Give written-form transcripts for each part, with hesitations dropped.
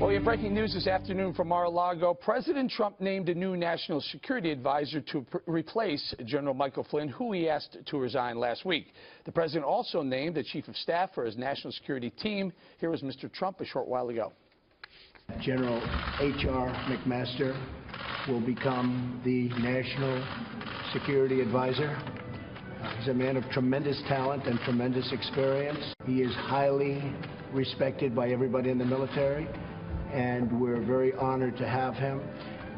Well, we have breaking news this afternoon from Mar-a-Lago. President Trump named a new national security advisor to replace General Michael Flynn, who he asked to resign last week. The president also named a chief of staff for his national security team. Here was Mr. Trump a short while ago. General H R McMaster will become the national security advisor. He's a man of tremendous talent and tremendous experience. He is highly respected by everybody in the military, and we're very honored to have him.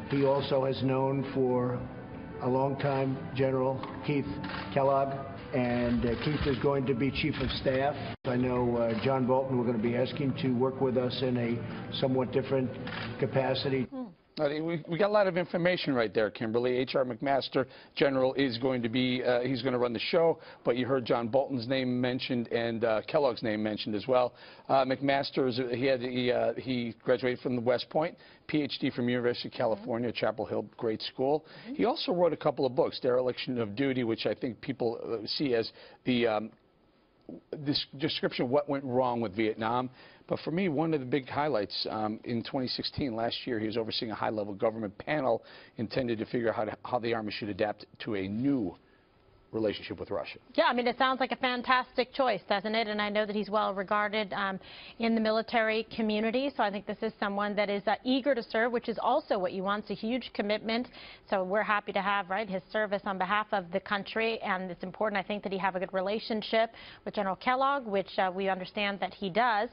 He also has known for a long time General Keith Kellogg, and Keith is going to be Chief of Staff. I know John Bolton we're going to be asking to work with us in a somewhat different capacity. We got a lot of information right there, Kimberly. H R McMaster, General, is going to be, he's going to run the show, but you heard John Bolton's name mentioned and Kellogg's name mentioned as well. McMaster, he graduated from the West Point, PhD from University of California, Chapel Hill, great school. He also wrote a couple of books, Dereliction of Duty, which I think people see as the this description of what went wrong with Vietnam. But for me, one of the big highlights in 2016, last year, he was overseeing a high-level government panel intended to figure out how the Army should adapt to a new relationship with Russia. Yeah, I mean, it sounds like a fantastic choice, doesn't it? And I know that he's well regarded in the military community, so I think this is someone that is eager to serve, which is also what you want. It's a huge commitment, so we're happy to have, right, his service on behalf of the country, and it's important, I think, that he have a good relationship with General Kellogg, which we understand that he does.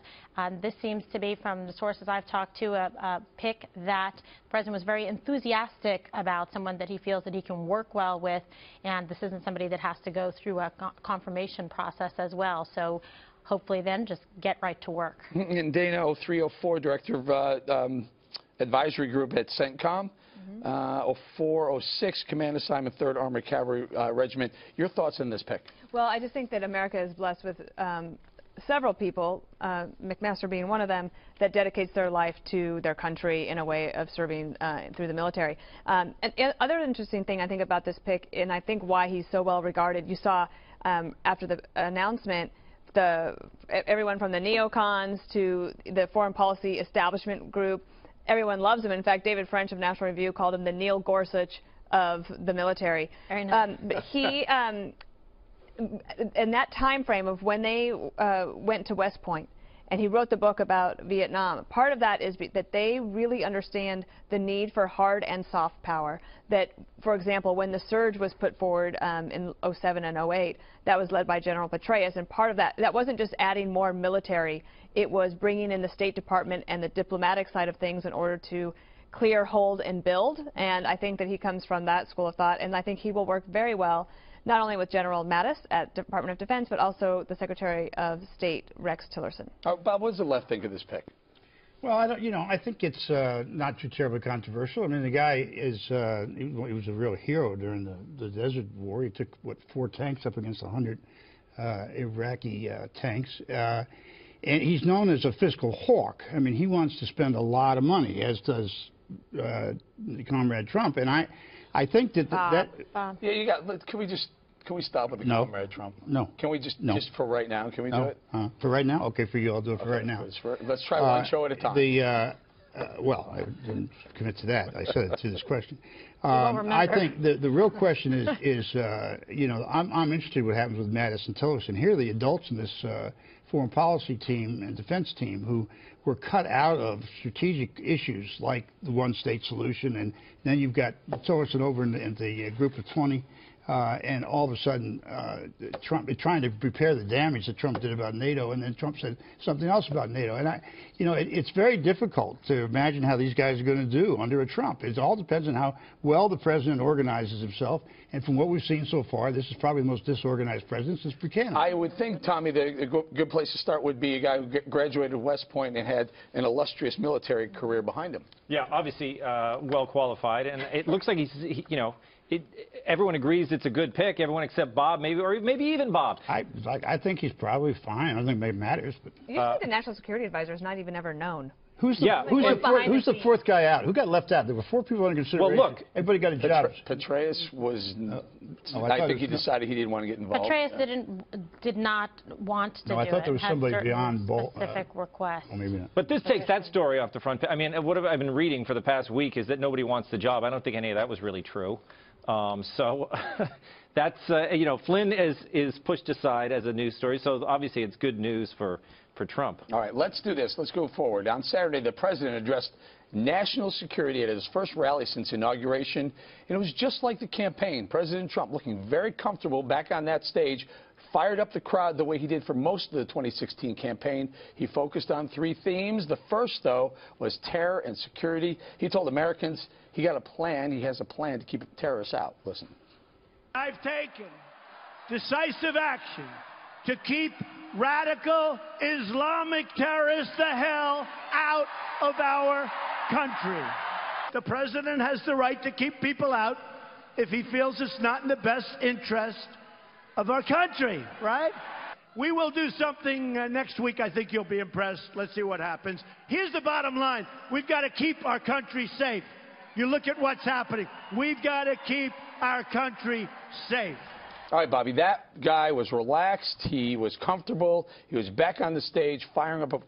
This seems to be, from the sources I've talked to, a pick that the president was very enthusiastic about, someone that he feels that he can work well with, and this isn't somebody that has to go through a confirmation process as well. So hopefully then just get right to work. And Dana 0304, Director of Advisory Group at CENTCOM. 0406, Command Assignment 3rd Armored Cavalry Regiment. Your thoughts on this pick? Well, I just think that America is blessed with several people, McMaster being one of them, that dedicates their life to their country in a way of serving through the military. And other interesting thing I think about this pick, and I think why he's so well regarded, you saw after the announcement, everyone from the neocons to the foreign policy establishment group, everyone loves him. In fact, David French of National Review called him the Neil Gorsuch of the military. Very nice. He in that time frame of when they went to West Point, and he wrote the book about Vietnam, part of that is that they really understand the need for hard and soft power. That, for example, when the surge was put forward in 07 and 08, that was led by General Petraeus, and part of that wasn't just adding more military, it was bringing in the State Department and the diplomatic side of things in order to clear, hold, and build. And I think that he comes from that school of thought, and I think he will work very well not only with General Mattis at Department of Defense, but also the Secretary of State, Rex Tillerson. Bob, what does the left think of this pick? Well, I think it's not too terribly controversial. I mean, the guy is, he was a real hero during the Desert War. He took, 4 tanks up against 100 Iraqi tanks. And he's known as a fiscal hawk. I mean, he wants to spend a lot of money, as does Comrade Trump. And I think that yeah, you got. Can we stop with the Comrade Trump? No. Can we just for right now? Can we do it? For right now? Okay, for you, I'll do it for right now. Let's try one show at a time. Well, I didn't commit to that. I said it to this question. I think the real question is I'm interested in what happens with Mattis and Tillerson. Here are the adults in this foreign policy team and defense team who were cut out of strategic issues like the one-state solution, and then you've got Tillerson over in the group of 20, and all of a sudden Trump trying to repair the damage that Trump did about NATO, and then Trump said something else about NATO. And it's very difficult to imagine how these guys are going to do under a Trump. It all depends on how well the president organizes himself. And from what we've seen so far, this is probably the most disorganized president since Buchanan. I would think, Tommy, a good place to start would be a guy who graduated West Point and had an illustrious military career behind him. Yeah, obviously well qualified, and it looks like everyone agrees it's a good pick. Everyone except Bob, or maybe even Bob. I think he's probably fine. I don't think it matters. But usually the national security advisor is not even ever known. Who's the fourth guy out? Who got left out? There were 4 people under consideration. Well, look, everybody got a job. Petraeus was. I think he decided he didn't want to get involved. Petraeus didn't did not want to do it. No, I thought there was had somebody certain beyond specific requests. Well, maybe not. But this takes that story off the front page. I mean, what I've been reading for the past week is that nobody wants the job. I don't think any of that was really true. So that's, you know, Flynn is pushed aside as a news story. So obviously it's good news for Trump. All right, let's do this. Let's go forward. On Saturday, the president addressed national security at his first rally since inauguration. And it was just like the campaign. President Trump looking very comfortable back on that stage, fired up the crowd the way he did for most of the 2016 campaign. He focused on 3 themes. The first, though, was terror and security. He told Americans he got a plan. He has a plan to keep terrorists out. Listen. I've taken decisive action to keep radical Islamic terrorists the hell out of our country. The president has the right to keep people out if he feels it's not in the best interest of our country, right? We will do something next week. I think you'll be impressed. Let's see what happens. Here's the bottom line. We've got to keep our country safe. You look at what's happening. We've got to keep our country safe. All right, Bobby, that guy was relaxed. He was comfortable. He was back on the stage, firing up a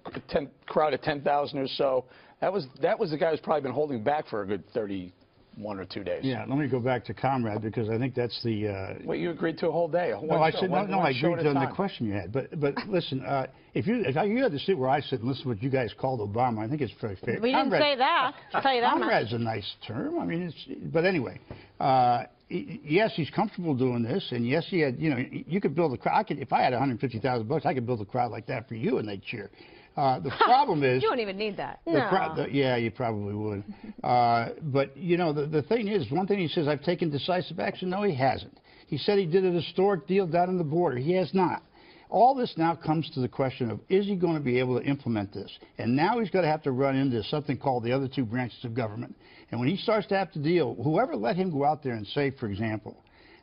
crowd of 10,000 or so. That was the guy who's probably been holding back for a good 31 or 2 days. Yeah, let me go back to Comrade, because I think that's the... Well, you agreed to a whole day. No, I said, no, I agreed on the question you had. But listen, if you had to sit where I sit and listen to what you guys called Obama, I think it's very fair. We didn't say that. I'll tell you that much. Comrade's a nice term. I mean, but anyway, yes, he's comfortable doing this, and yes, he had, you know, you could build a crowd. If I had $150,000, I could build a crowd like that for you, and they'd cheer. The problem is... You don't even need that. No. Yeah, you probably would. But, you know, the thing is, one thing he says, I've taken decisive action. No, he hasn't. He said he did a historic deal down on the border. He has not. All this now comes to the question of, is he going to be able to implement this? And now he's going to have to run into something called the other 2 branches of government. And when he starts to have to deal, whoever let him go out there and say, for example,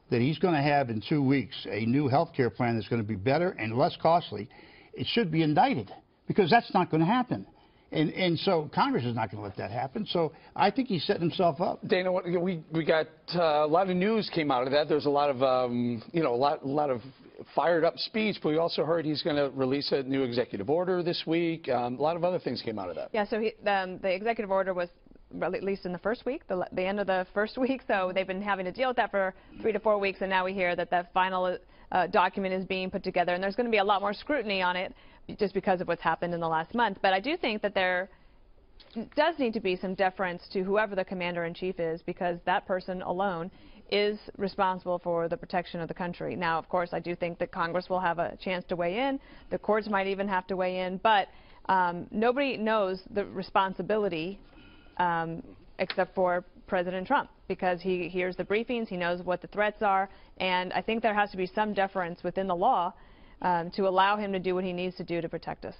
that he's going to have in 2 weeks a new health care plan that's going to be better and less costly, it should be indicted, because that's not going to happen. And so Congress is not going to let that happen. So I think he's setting himself up. Dana, we got a lot of news came out of that. There's a lot of, you know, a lot of fired up speech, but we also heard he's going to release a new executive order this week. A lot of other things came out of that. Yeah, so the executive order was released in the first week, the end of the first week, so they've been having to deal with that for 3 to 4 weeks, and now we hear that the final document is being put together, and there's going to be a lot more scrutiny on it just because of what's happened in the last month. But I do think that there does need to be some deference to whoever the commander-in-chief is, because that person alone is responsible for the protection of the country. Now, of course, I do think that Congress will have a chance to weigh in. The courts might even have to weigh in, but nobody knows the responsibility except for President Trump, because he hears the briefings, he knows what the threats are, and I think there has to be some deference within the law to allow him to do what he needs to do to protect us.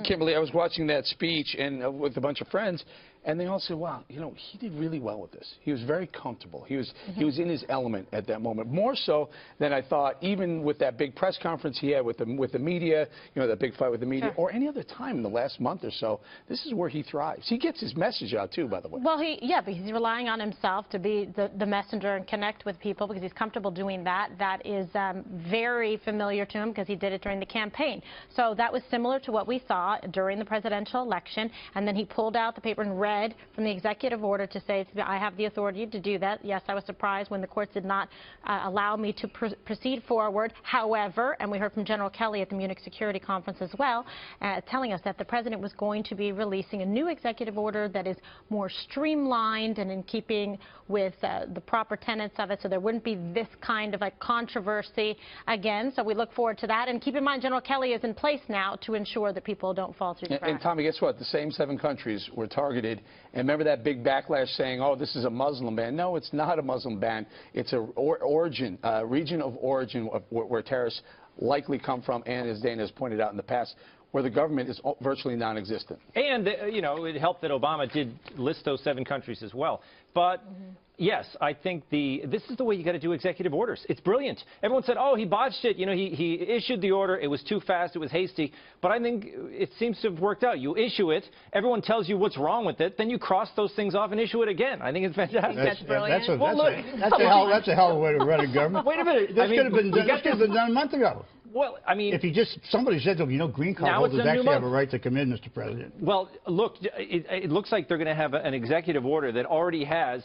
Kimberly, I was watching that speech and with a bunch of friends, and they all said, wow, you know, he did really well with this. He was very comfortable. He was in his element at that moment, more so than I thought, even with that big press conference he had with the media, you know, that big fight with the media, or any other time in the last month or so. This is where he thrives. He gets his message out, too, by the way. Well, but he's relying on himself to be the messenger and connect with people, because he's comfortable doing that. That is very familiar to him, because he did it during the campaign. So that was similar to what we saw during the presidential election, and then he pulled out the paper and read from the executive order to say, I have the authority to do that. Yes, I was surprised when the courts did not allow me to proceed forward. However, and we heard from General Kelly at the Munich Security Conference as well, telling us that the president was going to be releasing a new executive order that is more streamlined and in keeping with the proper tenets of it, so there wouldn't be this kind of a controversy again. So we look forward to that. And keep in mind, General Kelly is in place now to ensure that people don't fall through the cracks. And Tommy, guess what? The same 7 countries were targeted. And remember that big backlash saying, oh, this is a Muslim ban. No, it's not a Muslim ban. It's a region of origin of where terrorists likely come from, and as Dana has pointed out in the past, where the government is virtually non-existent. And, you know, it helped that Obama did list those 7 countries as well. But, yes, I think this is the way you got to do executive orders. It's brilliant. Everyone said, oh, he botched it. You know, he issued the order. It was too fast. It was hasty. But I think it seems to have worked out. You issue it. Everyone tells you what's wrong with it. Then you cross those things off and issue it again. I think it's fantastic. That's brilliant. That's a hell of a way to run a government. Wait a minute. This could have been done a month ago. Well, I mean, If he just, somebody said to him, you know, green card Now it's holders a new actually have a month. right to come in, Mr. President. well, look, it looks like they're going to have an executive order that already has,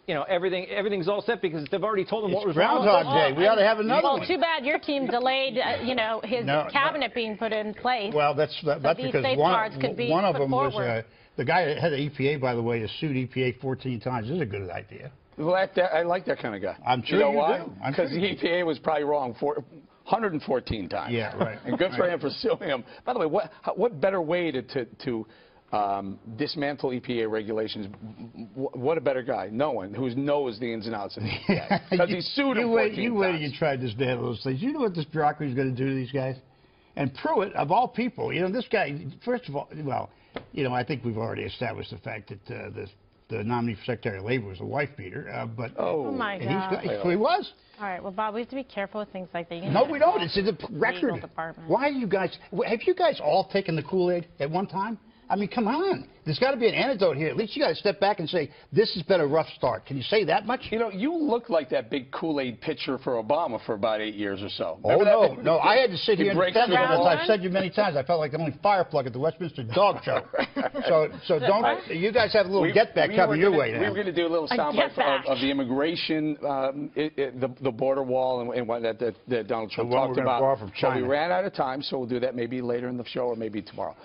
you know, everything's all set because they've already told them what It's was wrong. Groundhog Day. We ought to have another Well, one. too bad your team delayed, you know, his cabinet being put in place. Well, that's these because safeguards could be one of put them was, forward. the guy that had the EPA, by the way, has sued EPA 14 times. This is a good idea. Well, I like that kind of guy. I'm sure you know you why? do. I'm Because sure the you EPA was probably wrong for 114 times. Yeah, right. And good for him for suing him. By the way, what better way to dismantle EPA regulations? What a better guy? No one who knows the ins and outs of the EPA. Because he sued him 14 times. You wait till you try to dismantle those things. You know what this bureaucracy is going to do to these guys? And Pruitt, of all people, you know, this guy, first of all, well, you know, I think we've already established the fact that the nominee for Secretary of Labor was a wife beater, but Oh, my God. he was. All right, well, Bob, we have to be careful with things like that. No, we don't. It's in the record. Legal department. Why are you guys? Have you guys all taken the Kool-Aid at one time? I mean, come on. There's got to be an antidote here. At least you got to step back and say, this has been a rough start. Can you say that much? You know, you look like that big Kool-Aid pitcher for Obama for about 8 years or so. Oh, no. I had to sit here and breaks defend it. the As wall. I've said you many times, I felt like the only fire plug at the Westminster Dog Show. So don't, you guys have a little get-back coming your way now. We were going to do a little soundbite get-back. of the immigration, the border wall and what that Donald Trump The one talked we're gonna about. borrow from But we China. ran out of time, so we'll do that maybe later in the show or maybe tomorrow.